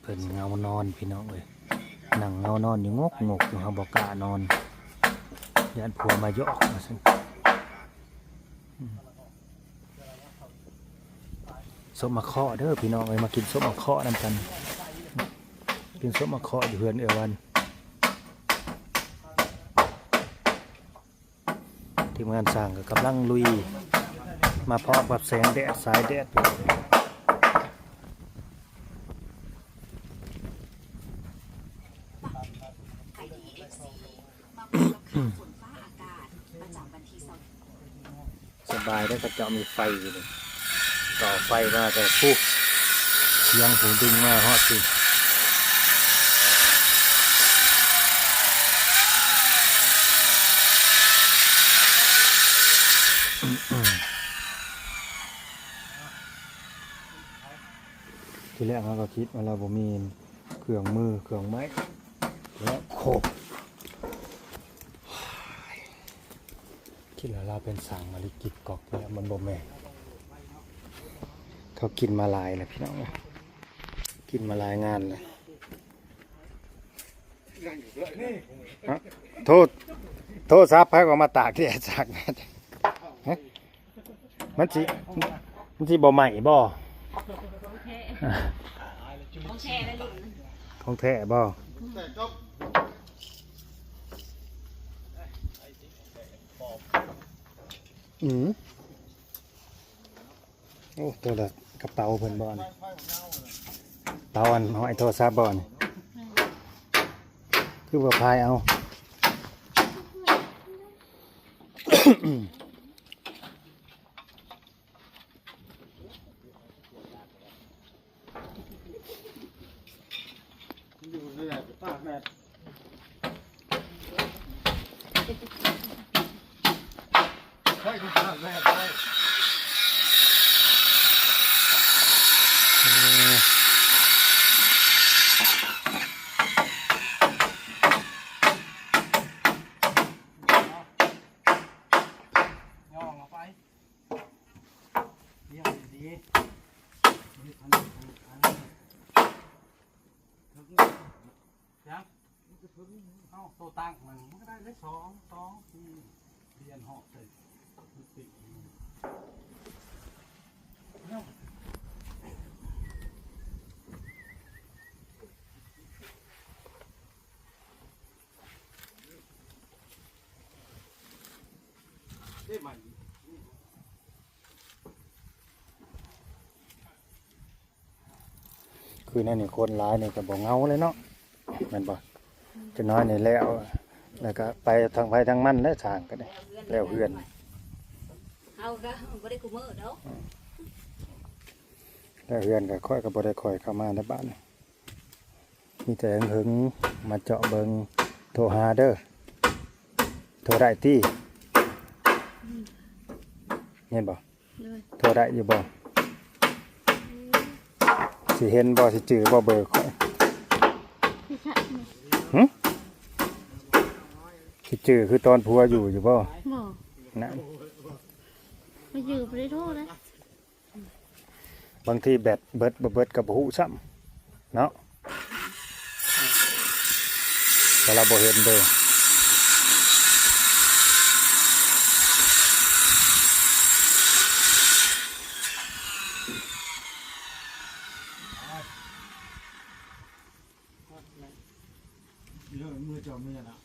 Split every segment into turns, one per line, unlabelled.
พิ่นเงานอนพี่น้องเลยนั่งเงานอนอยู่งกอยู่เขาบอกกล้านอนยันผัวมาหยอกมาซึ่งส้มมะเคาะเด้อพี่น้องเลยมากินส้มมะเคาะนำกันกินส้มมะเคาะอยู่เฮือนเอวันทีมงานสร้างก็กำลังลุยมาพร้อมกับแสงแดดสายแดดสบายได้ก็จะมีไฟอยู่เลยต่อไฟมาแต่ปุ๊บเสียงผมดึงมาฮอดสิทีแรกเราก็คิดว่าเราบ่มีเครื่องมือเครื่องไม้แล้วโคบคิดว่าเราเป็นสั่งมาลิกิตกอกแล้วมันบ่แม่เขากินมาลายเลยพี่น้องกินมาลายงานเลยโทษซับให้ออกมาตากที่แอร์จากมันสิบ่ใหม่บ่ของแท้บ่โอ้ตัวละกระเป๋าเพิ่นบ่อนเป๋าอันห้อยโทรศัพท์บ่อนคือว่าพายเอาเอาโตตั้งมันก็ได้ได้2 4เรียนหอกใส่ติได้ไหมคือนั่นนี่คนร้ายนี่ก็บอกเงาเลยเนาะมันบอกจะน้อยนี่แล้วก็ไปทางไปทางมันแล้วทางก็ได้แล้วเฮือนเอาก็บ่ได้คุมือเด้อแล้วเฮือนก็ค่อยก็บ่ได้ค่อยเข้ามาในบ้านมีแต่หึงมาเจาะเบิ่งโทรหาเด้อโทรได้ติเห็นบ่โทรได้อยู่บ่สิเห็นบ่สิจื้อบ่เบอร์ค่อยสิจื้อคือตอนผัวอยู่บ่นั่นมาอยู่บ่ได้โทษนะบางทีแบตเบิดก็บ่ฮู้ซ้ำเนาะแต่เราบ่เห็นเด้อมือจอมือนะ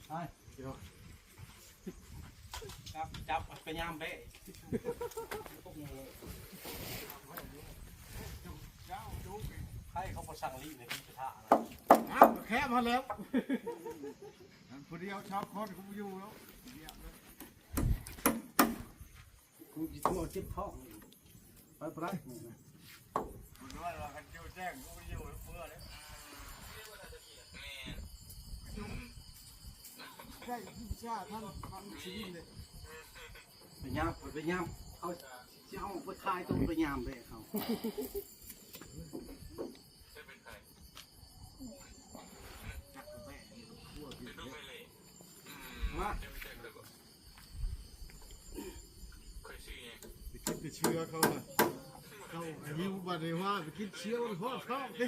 ไอ้เดี๋ยวจับไปย่ำเบ้ให้เขาประชังรีในพิพิธภัณฑ์อ้าวแค่มาแล้วผู้เดียวชอบคนกูอยู่แล้วกูจะทั่วเจ็บท้องไปปลั๊กคุณว่าเราคันเจียวแจ้งกูอยู่เพื่อเลยใช่พิชาท่านทำชีวิตเลยไปย่ำเขาเจ้าไปคายต้องไปย่ำไปเขาว่าไปกินเชื้อเขาเขาอายุบัดนี้ว่าไปกินเชื้อมันพ่อชอบดิ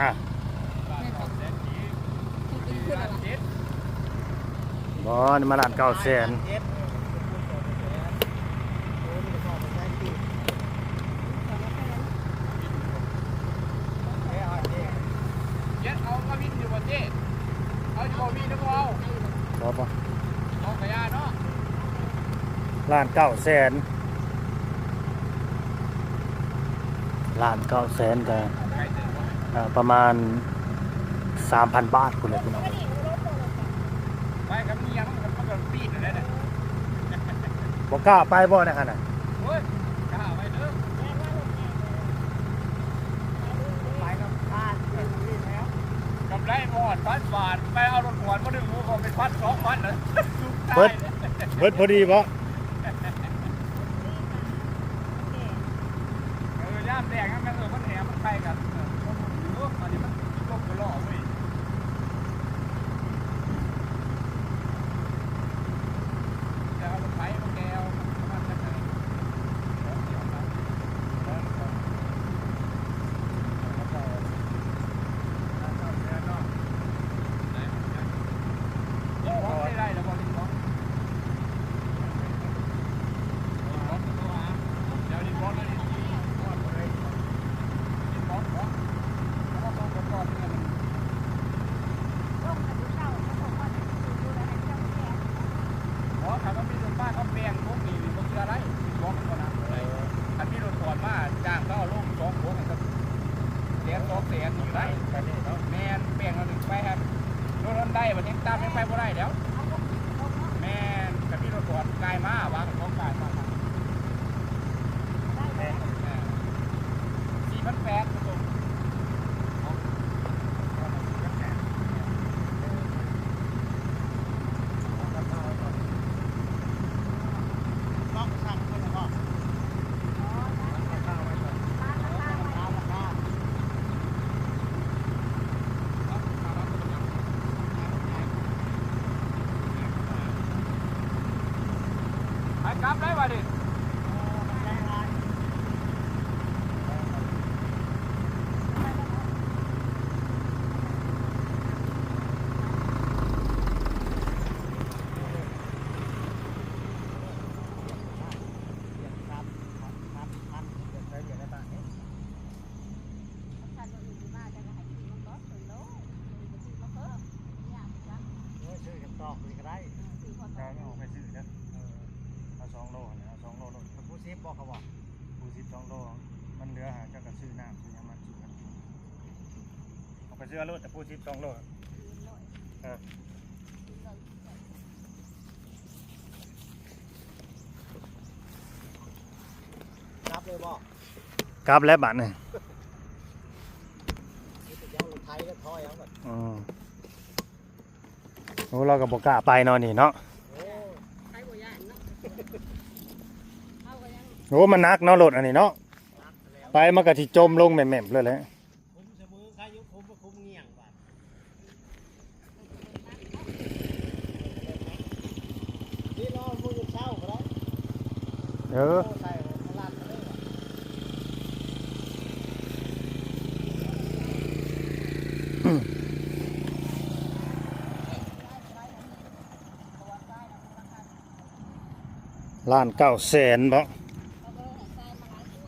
อ่ะ
แม่นบอก
แสนกี
ที่กินขึ้นอะไร
เจ็ด
บ่นี่มาล้าน900,000
เจ็ดโอ้นี่ก็ไปใช้ที่เจ็ดเอามาวินอยู่บ่เจ๊เอาอยู่บ่วินนะบ่เอา
บ่
เอาขยะเนาะ
ล้าน900,000ล้าน900,000ก็
ใครเจอบ่
ประมาณ 3,000 บาทพุ่นแหละพี่น้อง
ไปกับเมียมันก็ปีดนั่นแหละ
บ่กล้าไปบ่นะคั่นน่ะ
โอ้ยกล้าไปเด้อไปกับบ้านเพิ่นนี่แล้วกำไรหมด1,000 บาทไปเอารถหวนมาดึงหมูก็เป็น1,000 2,000น่ะสุดท้าย
เบิดพอดีบ่
ย่ามแดงมันมันแหนมันไปกันคนอยู่อันนี้มันลบไปล่อเว้ยจะเอาไปมาแก้วมันจะไหนเดี๋ยวนะแล้วก็ได้แล้วบอลลิงบอลเดี๋ยวลิงบอลเลยเพราะถ้ามันมีรถบ้านเขาแปลงพวกนี้มันคืออะไรบล็อกมันนะอะไรถ้ามีรถถอนมาจ้างเขาเอาลง2 โค้งกันเสีย2 แสนอยู่ได้แมนแปลงเรา1ไปครับรถได้บัดนี้ตามยังไปบ่ได้แล้วแมนถ้ามีรถถอนกายมาวางของกายมา4,800ครับผมไปกลับได้ป่ะดิเอาไปซื้อนะเอา2 โลนะเอา2 โลรถผู้ซีบอกเขาว่าผู้ซี2 โลมันเหลือหาเจ้าก็ซื้อน้ำซื้อยังมันซื้อกันเอาไปซื้อรถแต่ผู้ซี2 โลรับเลยบ่
กลับแล้วบัดนี่
ยังรถไทยก็ถอยเอาแบบ
โอ้เราก็บ่กล้าไปเนาะนี่เนาะ
ใช้บ่ย่านเนาะเอาก็ยัง
โอ้มันหนักเนาะรถอันนี้เนาะไปมันก็สิจมลงแหม่มๆเลยแหละ
คุ้มเสมอใครยุคุ้มก็คุ้มเงี่ยงบาดนี่รอมือเช้าก็ได้
เออ
ใส่ตลาดมาเลย
ล้าน900,000บ่
เอาเบอร์ให้ใส่มาหลายตัว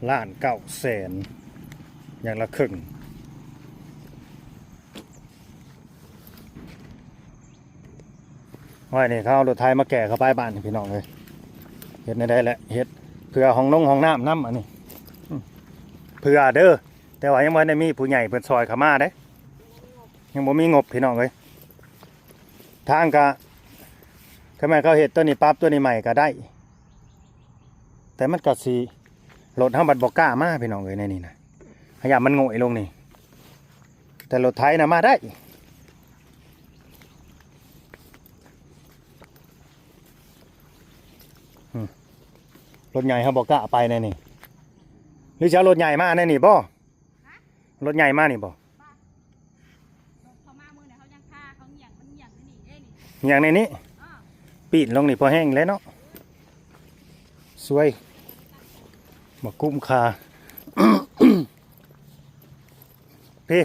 ล้าน900,000อย่างละครึ่งว่านี่เขาเอารถไทยมาแก่เข้าไปบ้านนี่พี่น้องเลยเฮ็ดในได้แหละเฮ็ดเพื่อห้องน้ำน้ำอันนี้เพื่อเด้อแต่ว่ายังบ่ได้มีผู้ใหญ่เพิ่นซอยเข้ามาเด้ยังบ่มีงบพี่น้องเลยทางก็ทำไมเขาเฮ็ดตัวนี้ปั๊บตัวนี้ใหม่ก็ได้ แต่มันก็สิรถเฮาบัดบ่กล้ามาพี่น้องเอ้ยในนี่นะขยะมันโง่ยลงนี่ แต่รถไถน่ะมาได้รถใหญ่เฮาบ่กล้าไปในนี่หรือจะเอารถใหญ่มาในนี่บ่รถใหญ่มานี่บ่
เขามามือเนี่ยเขายังฆ่าเขาเหยียงมันเหยียงนี่เอ้นี่
อย่างในนี้
อ้อ
ปีนลงนี่พอแห้งแล้วเนาะสวยบ่คุ้มค่า พี่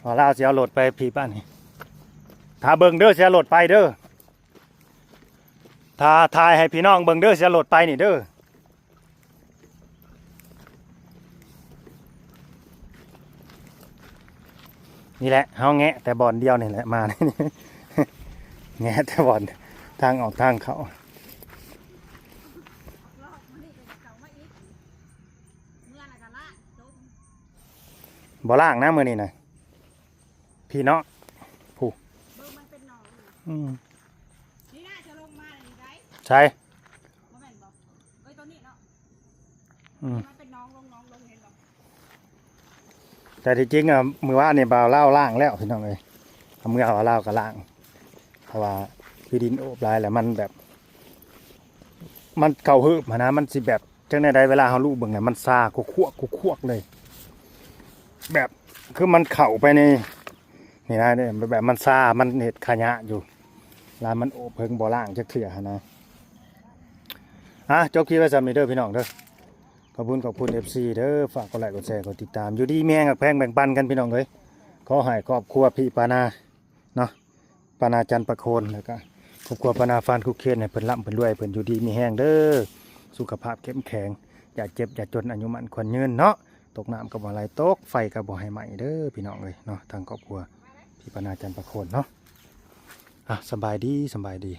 พอเล่าเสียรถไปพี่ป้านี่ถ้าเบิ่งเด้อเสียรถไปเด้อถ้าทายให้พี่น้องเบิ่งเด้อเสียรถไปนี่เด้อนี่แหละเฮาแงะแต่บ่อนเดียวนี่แหละมานี่ แงะแต่บ่อนทางออกทางเขา
รอบมันนี่เก่ามาอีกเมื่อน่ะก็ละจบ
บ่ล่างนะมื้อนี้น่ะพี่เนาะ
เบิ่งมันเป็นหนองอยู่
อืม
นี่น่าจะลงมาเลยได้
ใช่
บ่แม่นบ่เอ้ยตัวนี้เนาะ
อืม
มันเป็นน้องลงเห็นบ่
แต่ที่จริงอ่ะมื้อวานนี่บ่าวเล่าล่างแล้วพี่น้องเอ้ยเอามื้อเอาเล่าก็ล่างเพราะว่าพี่ดินโอบหลายแล้วมันแบบ มันเข้าหืบนะมันสิแบบจังได๋เวลาเฮาลูบเบิ่งน่ะมันซาควกๆเลย แบบคือมันเข้าไปในนี่นะเนี่ยแบบมันซามันเฮ็ดขยะอยู่ลามันโอบเพิ่งบ่ล่างจักเทื่อหันนะจบคลิปไว้ซ้ำนี้เด้อพี่น้องเด้อขอบคุณ FC เด้อฝากกดไลค์กดแชร์กดติดตามอยู่ดีแม่งกับแพงแบ่งปันกันพี่น้องเอ้ยขอให้ครอบครัวพี่ปานาเนาะปานาจันทร์ประโคนแล้วก็ครอบครัวปานาฟานคุกเคนให้เพิ่นร่ำเพิ่นรวยเพิ่นอยู่ดีมีแห้งเด้อสุขภาพเข้มแข็งอย่าเจ็บอย่าจนอายุมั่นขวัญยืนเนาะตกน้ำก็บ่ไหลตกไฟก็บ่ให้ไหม้เด้อพี่น้องเอ้ยเนาะทางครอบครัวพี่ปานาจันทร์ประโคนเนาะสบายดี